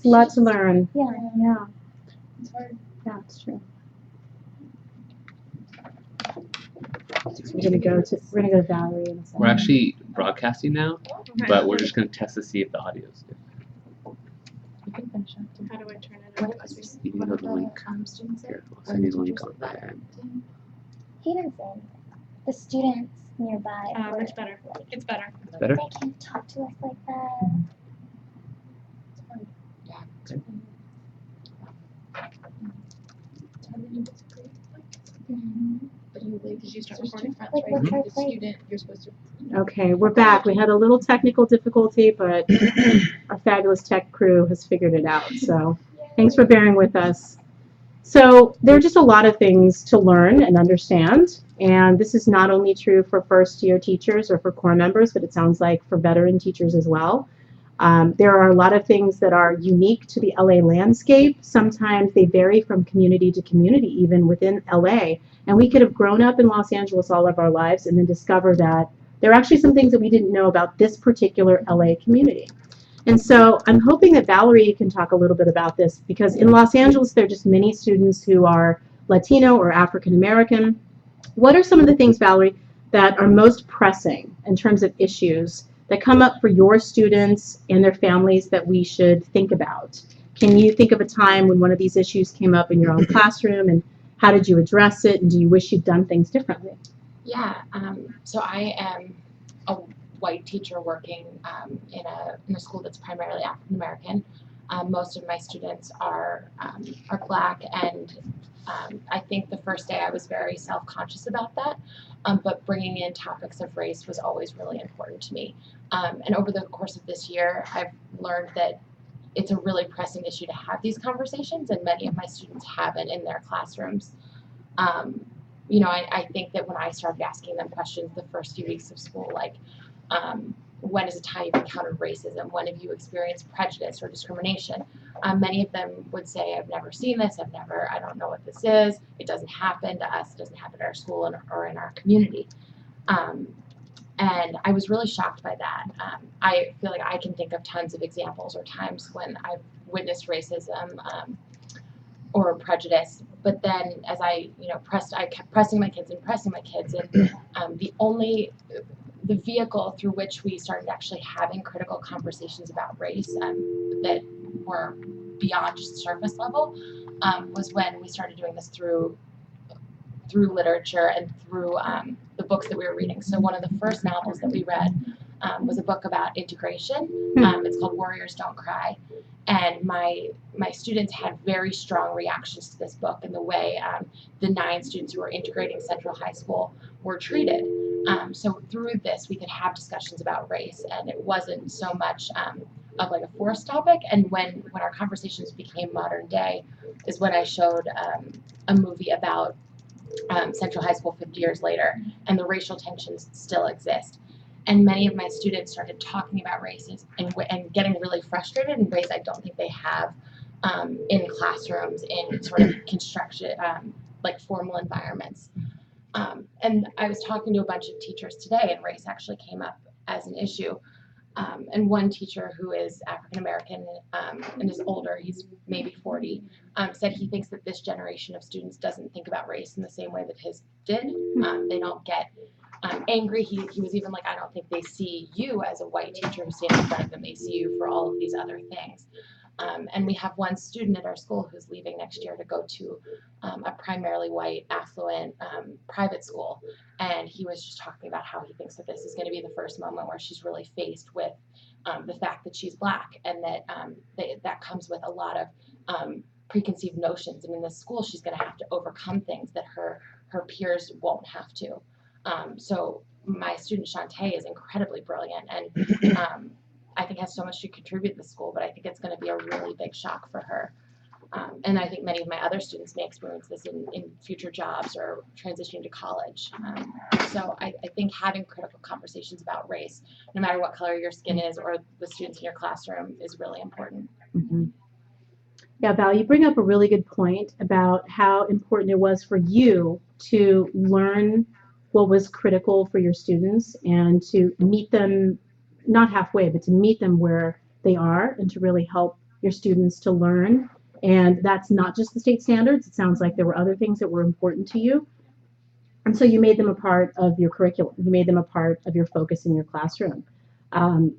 a lot to learn. Yeah. Yeah, It's hard. yeah, it's true. We're gonna go to Valerie in a second. We're actually broadcasting now, Okay. but we're just gonna test to see if the audio's good. How do I turn it on? You can go to the link. Here, I'll send you the link on there. He didn't say anything. The students nearby. were Much better. like, It's better. It's better? They can't talk to us like that. But you wait, did you start recording front, Like, right? what's our The place? student, you're supposed to. Okay, we're back. We had a little technical difficulty, but our fabulous tech crew has figured it out. So thanks for bearing with us. So there are just a lot of things to learn and understand. And this is not only true for first-year teachers or for core members, but it sounds like for veteran teachers as well. There are a lot of things that are unique to the LA landscape. Sometimes they vary from community to community, even within LA. And we could have grown up in Los Angeles all of our lives and then discover that there are actually some things that we didn't know about this particular LA community. And so I'm hoping that Valerie can talk a little bit about this, because in Los Angeles, there are just many students who are Latino or African American. What are some of the things, Valerie, that are most pressing in terms of issues that come up for your students and their families that we should think about? Can you think of a time when one of these issues came up in your own classroom, and how did you address it, and do you wish you'd done things differently? Yeah, so I am a white teacher working in a school that's primarily African American. Most of my students are black, and I think the first day I was very self-conscious about that, but bringing in topics of race was always really important to me. And over the course of this year, I've learned that it's a really pressing issue to have these conversations, and many of my students haven't in their classrooms. I think that when I started asking them questions the first few weeks of school, like, when is a time you've encountered racism? When have you experienced prejudice or discrimination? Many of them would say, I've never seen this, I don't know what this is, it doesn't happen to us, it doesn't happen at our school or in our community. And I was really shocked by that. I feel like I can think of tons of examples or times when I've witnessed racism or prejudice, but then as I kept pressing my kids, and the vehicle through which we started actually having critical conversations about race that were beyond just surface level was when we started doing this through literature and through the books that we were reading. So one of the first novels that we read was a book about integration. It's called Warriors Don't Cry. And my students had very strong reactions to this book and the way the 9 students who were integrating Central High School were treated. So through this, we could have discussions about race, and it wasn't so much of like a forced topic. And when our conversations became modern day is when I showed a movie about Central High School 50 years later, and the racial tensions still exist. And many of my students started talking about races and getting really frustrated in ways I don't think they have in classrooms, in sort of construction, like formal environments. And I was talking to a bunch of teachers today, and race actually came up as an issue. And one teacher who is African American and is older, he's maybe 40, said he thinks that this generation of students doesn't think about race in the same way that his did. They don't get angry. He was even like, I don't think they see you as a white teacher who stands in front of them. They see you for all of these other things. And we have one student at our school who's leaving next year to go to a primarily white, affluent private school. And he was just talking about how he thinks that this is going to be the first moment where she's really faced with the fact that she's black, and that that comes with a lot of preconceived notions. And in this school, she's going to have to overcome things that her peers won't have to. So my student Shantae is incredibly brilliant, and I think has so much to contribute to the school, but I think it's going to be a really big shock for her. And I think many of my other students may experience this in future jobs or transitioning to college. So I think having critical conversations about race, no matter what color your skin is or the students in your classroom, is really important. Mm-hmm. Yeah, Val, you bring up a really good point about how important it was for you to learn what was critical for your students and to meet them, not halfway, but to meet them where they are and to really help your students to learn. And that's not just the state standards. It sounds like there were other things that were important to you. And so you made them a part of your curriculum. You made them a part of your focus in your classroom.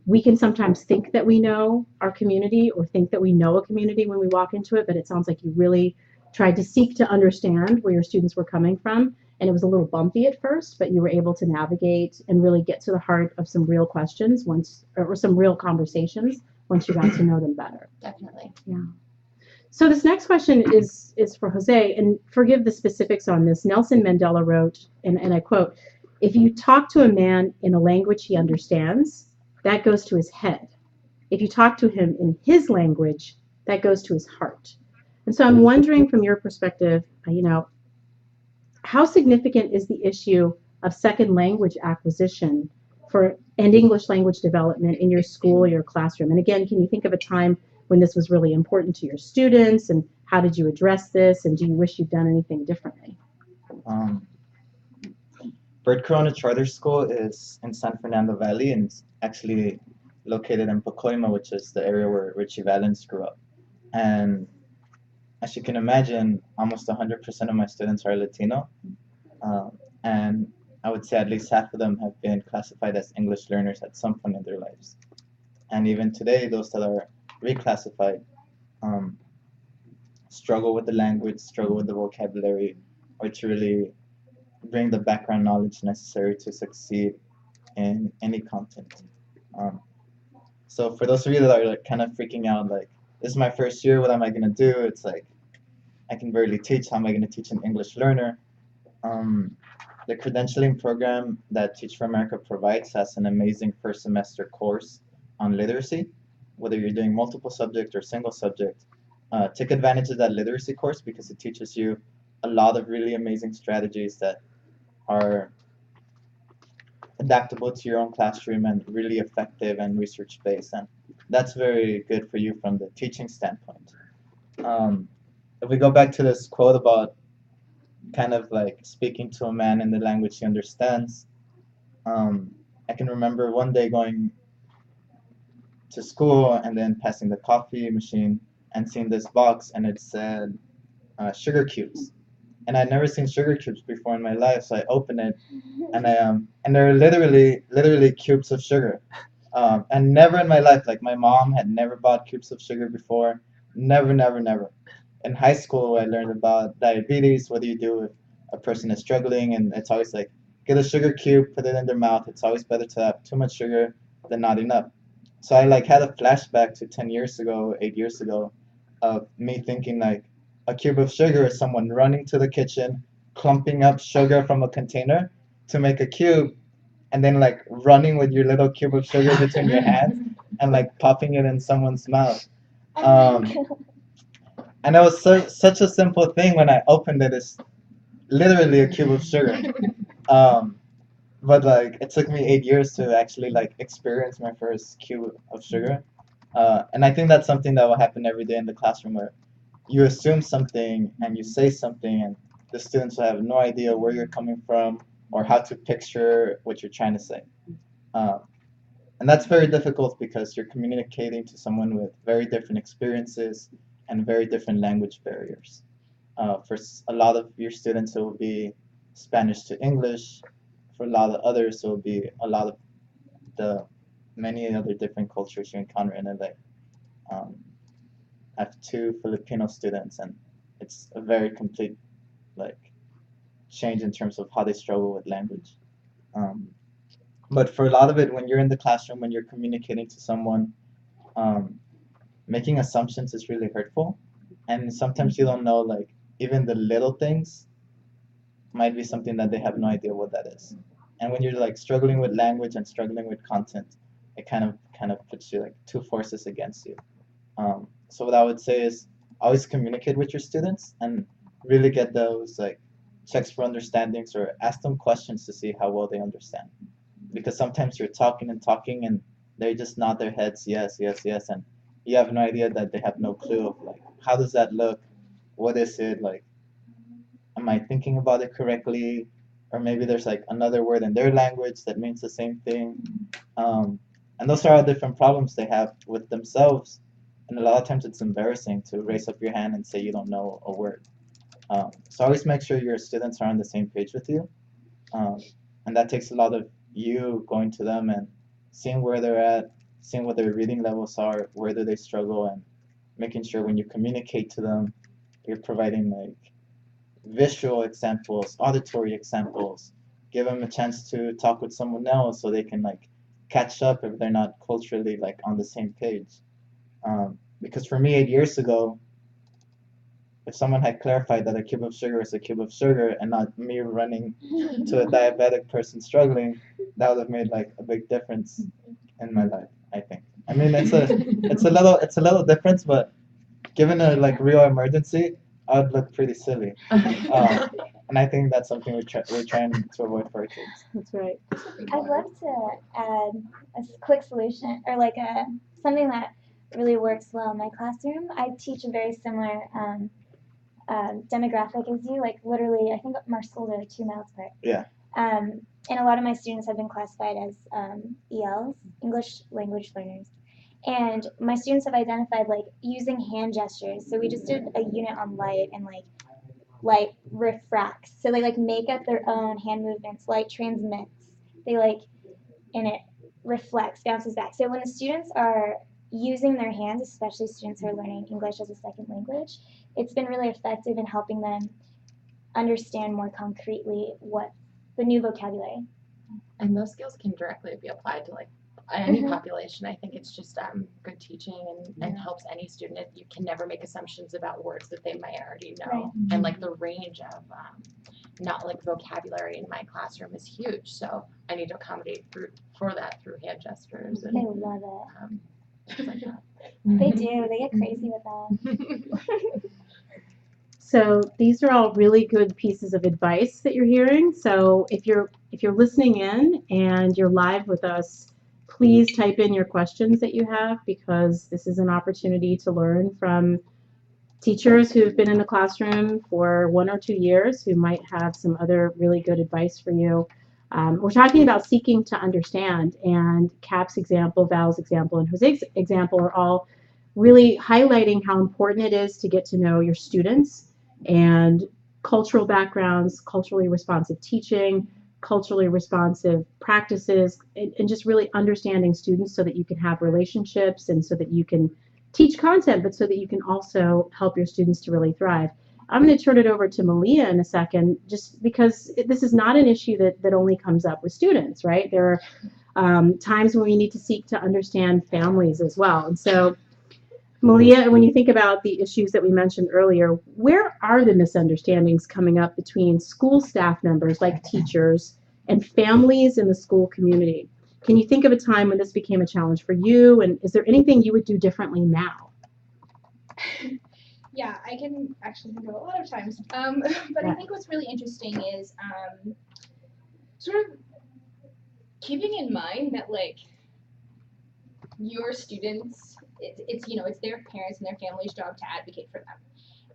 We can sometimes think that we know our community or think that we know a community when we walk into it, but it sounds like you really tried to seek to understand where your students were coming from. And it was a little bumpy at first, but you were able to navigate and really get to the heart of some real questions or some real conversations once you got to know them better. Definitely. So this next question is for Jose, and forgive the specifics on this. Nelson Mandela wrote, and I quote, "If you talk to a man in a language he understands, that goes to his head. If you talk to him in his language, that goes to his heart." And so I'm wondering from your perspective, how significant is the issue of second language acquisition and English language development in your school or your classroom? And again, can you think of a time when this was really important to your students, and how did you address this, and do you wish you'd done anything differently? Bird Corona Charter School is in San Fernando Valley, and it's actually located in Pacoima, which is the area where Richie Valens grew up. And as you can imagine, almost 100% of my students are Latino, and I would say at least half of them have been classified as English learners at some point in their lives. And even today, those that are reclassified struggle with the language, struggle with the vocabulary, or to really bring the background knowledge necessary to succeed in any content. So for those of you that are like kind of freaking out, like, this is my first year, what am I gonna do? It's like, I can barely teach, how am I gonna teach an English learner? The credentialing program that Teach for America provides has an amazing first semester course on literacy, whether you're doing multiple subject or single subject. Take advantage of that literacy course because it teaches you a lot of really amazing strategies that are adaptable to your own classroom and really effective and research based, and that's very good for you from the teaching standpoint. If we go back to this quote about kind of like speaking to a man in the language he understands, I can remember one day going to school and then passing the coffee machine and seeing this box, and it said sugar cubes, and I'd never seen sugar cubes before in my life. So I opened it, and and they're literally cubes of sugar. And never in my life, like my mom had never bought cubes of sugar before, never. In high school, I learned about diabetes. What do you do if a person is struggling? And it's always like, get a sugar cube, put it in their mouth. It's always better to have too much sugar than not enough. So I like had a flashback to 10 years ago, 8 years ago, of me thinking like a cube of sugar is someone running to the kitchen, clumping up sugar from a container to make a cube, and then like running with your little cube of sugar between your hands and like popping it in someone's mouth. Um, and it was such a simple thing when I opened it. It's literally a cube of sugar. Um, but like it took me 8 years to actually like experience my first cube of sugar. And I think that's something that will happen every day in the classroom where you assume something and you say something and the students will have no idea where you're coming from or how to picture what you're trying to say. Uh, and that's very difficult because you're communicating to someone with very different experiences and very different language barriers. For a lot of your students, it will be Spanish to English. For a lot of others, it will be a lot of the many other different cultures you encounter in LA. I have two Filipino students, and it's a very complete like change in terms of how they struggle with language. Um, but for a lot of it, when you're in the classroom, when you're communicating to someone, um, making assumptions is really hurtful, and sometimes you don't know like even the little things might be something that they have no idea what that is. And when you're like struggling with language and struggling with content, it kind of puts you like two forces against you. So what I would say is always communicate with your students and really get those like checks for understandings or ask them questions to see how well they understand. Because sometimes you're talking and talking and they just nod their heads yes, and you have no idea that they have no clue of like how does that look, what is it like, am I thinking about it correctly, or maybe there's like another word in their language that means the same thing. And those are all different problems they have with themselves and a lot of times it's embarrassing to raise up your hand and say you don't know a word. So always make sure your students are on the same page with you, um, and that takes a lot of you going to them and seeing where they're at, seeing what their reading levels are, where do they struggle, and making sure when you communicate to them, you're providing like visual examples, auditory examples. Give them a chance to talk with someone else so they can like catch up if they're not culturally like on the same page. Because for me, 8 years ago, if someone had clarified that a cube of sugar is a cube of sugar and not me running to a diabetic person struggling, that would have made like a big difference in my life, I think. I mean, it's a little difference, but given a like real emergency, I would look pretty silly. And I think that's something we're trying to avoid for our kids. That's right. I'd love to add a quick solution or like something that really works well in my classroom. I teach a very similar demographic as you, like literally, I think our schools are 2 miles apart. Yeah. And a lot of my students have been classified as ELs, English language learners. And my students have identified like using hand gestures. So we just did a unit on light and like light refracts. So they like make up their own hand movements. Light transmits. They like, and it reflects, bounces back. So when the students are using their hands, especially students who are learning English as a second language, it's been really effective in helping them understand more concretely what the new vocabulary. And those skills can directly be applied to like any Mhm. population. I think it's just good teaching and helps any student. You can never make assumptions about words that they might already know. Right. And like the range of not like vocabulary in my classroom is huge. So I need to accommodate for that through hand gestures They and love it. things like that. They do. They get crazy with that. So these are all really good pieces of advice that you're hearing. So if you're listening in and you're live with us, please type in your questions that you have, because this is an opportunity to learn from teachers who've been in the classroom for 1 or 2 years who might have some other really good advice for you. We're talking about seeking to understand, and Cap's example, Val's example, and Jose's example are all really highlighting how important it is to get to know your students and cultural backgrounds, culturally responsive teaching, culturally responsive practices, and just really understanding students so that you can have relationships and so that you can teach content, but so that you can also help your students to really thrive. I'm going to turn it over to Malia in a second, just because this is not an issue that only comes up with students, right? There are times when we need to seek to understand families as well. And so, Malia, when you think about the issues that we mentioned earlier, where are the misunderstandings coming up between school staff members, like teachers, and families in the school community? Can you think of a time when this became a challenge for you, and is there anything you would do differently now? Yeah, I can actually think of a lot of times. But I think what's really interesting is sort of keeping in mind that like your students, it's you know it's their parents and their family's job to advocate for them,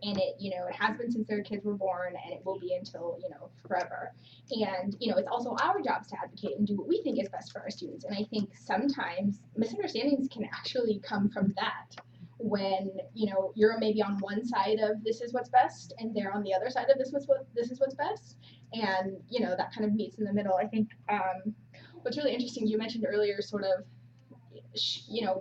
and it has been since their kids were born, and it will be until forever. And it's also our jobs to advocate and do what we think is best for our students. And I think sometimes misunderstandings can actually come from that, when you're maybe on one side of this is what's best and they're on the other side of this is what's best, and that kind of meets in the middle. I think what's really interesting, you mentioned earlier, sort of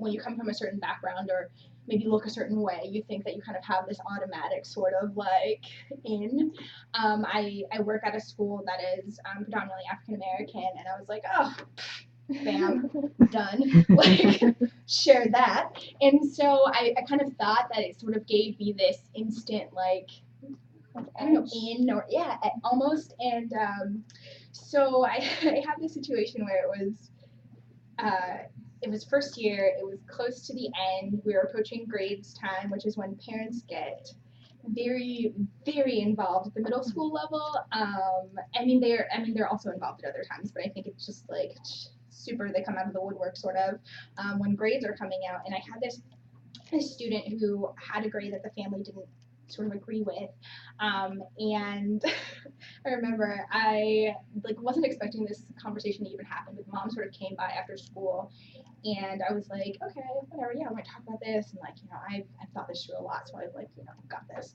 when you come from a certain background or maybe look a certain way, you think that you kind of have this automatic sort of like in. I work at a school that is predominantly African American, and I was like, oh, bam, done. Like, share that. And so I kind of thought that it sort of gave me this instant, like, I don't know, in or yeah, almost. And so I had this situation where it was first year, it was close to the end, we were approaching grades time, which is when parents get very, very involved at the middle school level. I mean they're also involved at other times, but I think it's just like super, they come out of the woodwork sort of when grades are coming out. And I had this student who had a grade that the family didn't sort of agree with. And I remember I wasn't expecting this conversation to even happen, but mom sort of came by after school, and I was like, okay, whatever, yeah, I want to talk about this, and I've thought this through a lot, so I got this.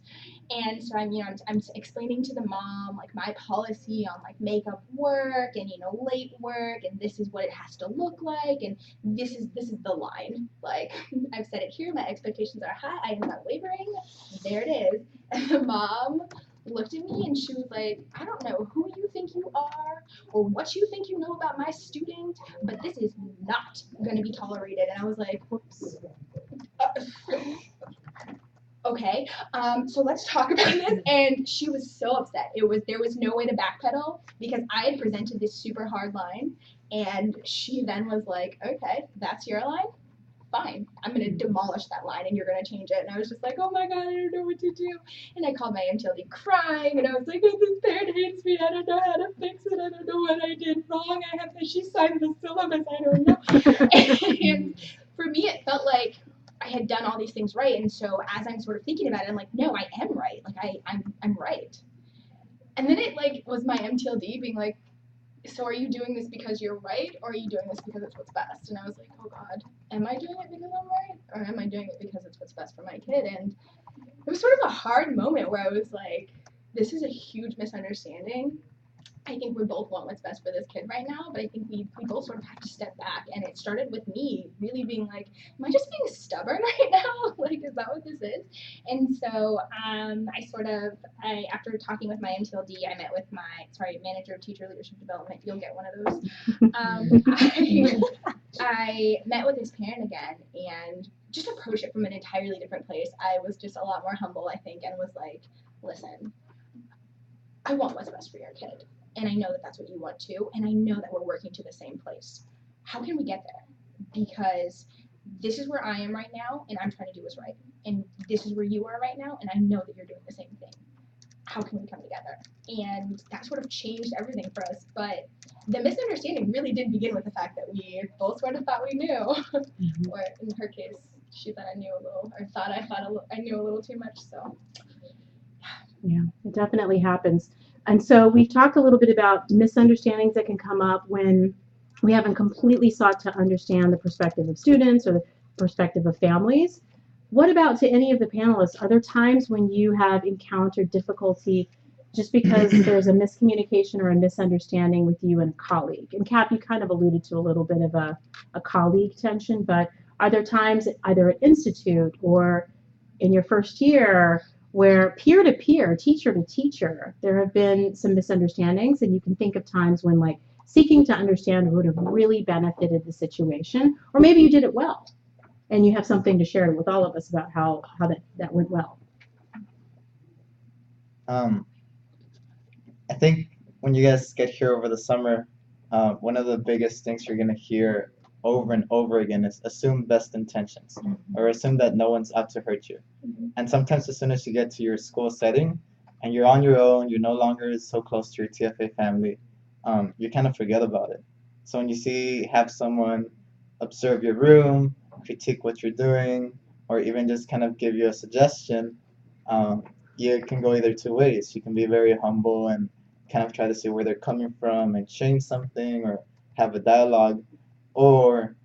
And so I'm explaining to the mom my policy on makeup work and late work, and this is what it has to look like, and this is the line. I've said it here, my expectations are high, I am not wavering. There it is. And the mom looked at me and she was like, I don't know who you think you are or what you think you know about my student, but this is not going to be tolerated. And I was like, whoops. Okay, so let's talk about this. And she was so upset. There was no way to backpedal because I had presented this super hard line, and she then was like, okay, that's your line. Fine, I'm gonna demolish that line and you're gonna change it. And I was just like, oh my god, I don't know what to do. And I called my MTLD crying, and I was like, oh, this parent hates me. I don't know how to fix it. I don't know what I did wrong. She signed the syllabus. I don't know. And for me, it felt like I had done all these things right. And so as I'm sort of thinking about it, I'm like, no, I am right. I'm right. And then it was my MTLD being like, so are you doing this because you're right, or are you doing this because it's what's best? And I was like, oh god, am I doing it because I'm right, or am I doing it because it's what's best for my kid? And it was sort of a hard moment where I was like, this is a huge misunderstanding. I think we both want what's best for this kid right now, but I think we both sort of have to step back. And it started with me really being like, am I just being stubborn right now? Is that what this is? And so after talking with my MTLD, I met with my manager of teacher leadership development. You'll get one of those. I met with his parent again and just approached it from an entirely different place. I was just a lot more humble, I think, and was like, listen, I want what's best for your kid. And I know that that's what you want too. And I know that we're working to the same place. How can we get there? Because this is where I am right now, and I'm trying to do what's right. And this is where you are right now, and I know that you're doing the same thing. How can we come together? And that sort of changed everything for us. But the misunderstanding really did begin with the fact that we both sort of thought we knew. Or in her case, she thought I knew a little, or thought I knew a little too much. So Yeah, it definitely happens. And so we've talked a little bit about misunderstandings that can come up when we haven't completely sought to understand the perspective of students or the perspective of families. What about to any of the panelists? Are there times when you have encountered difficulty just because there's a miscommunication or a misunderstanding with you and a colleague? And Cap, you kind of alluded to a little bit of a colleague tension, but are there times either at Institute or in your first year where peer-to-peer, teacher-to-teacher, there have been some misunderstandings, and you can think of times when seeking to understand would have really benefited the situation, or maybe you did it well, and you have something to share with all of us about how that went well. I think when you guys get here over the summer, one of the biggest things you're going to hear over and over again is assume best intentions, or assume that no one's out to hurt you. And sometimes as soon as you get to your school setting and you're on your own, you're no longer so close to your TFA family, you kind of forget about it. So when you have someone observe your room, critique what you're doing, or even just kind of give you a suggestion, you can go either two ways. You can be very humble and kind of try to see where they're coming from and change something or have a dialogue, or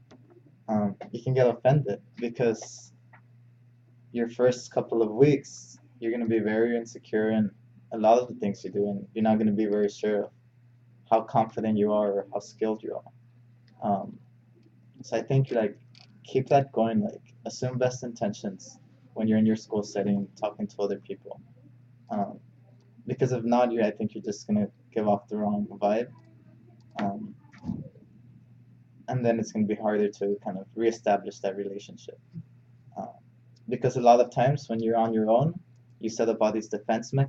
you can get offended because your first couple of weeks you're going to be very insecure in a lot of the things you do, and you're not going to be very sure of how confident you are or how skilled you are. So I think keep that going, assume best intentions when you're in your school setting talking to other people, because if not, I think you're just going to give off the wrong vibe, and then it's going to be harder to kind of reestablish that relationship, because a lot of times when you're on your own, you set up all these defense mechanisms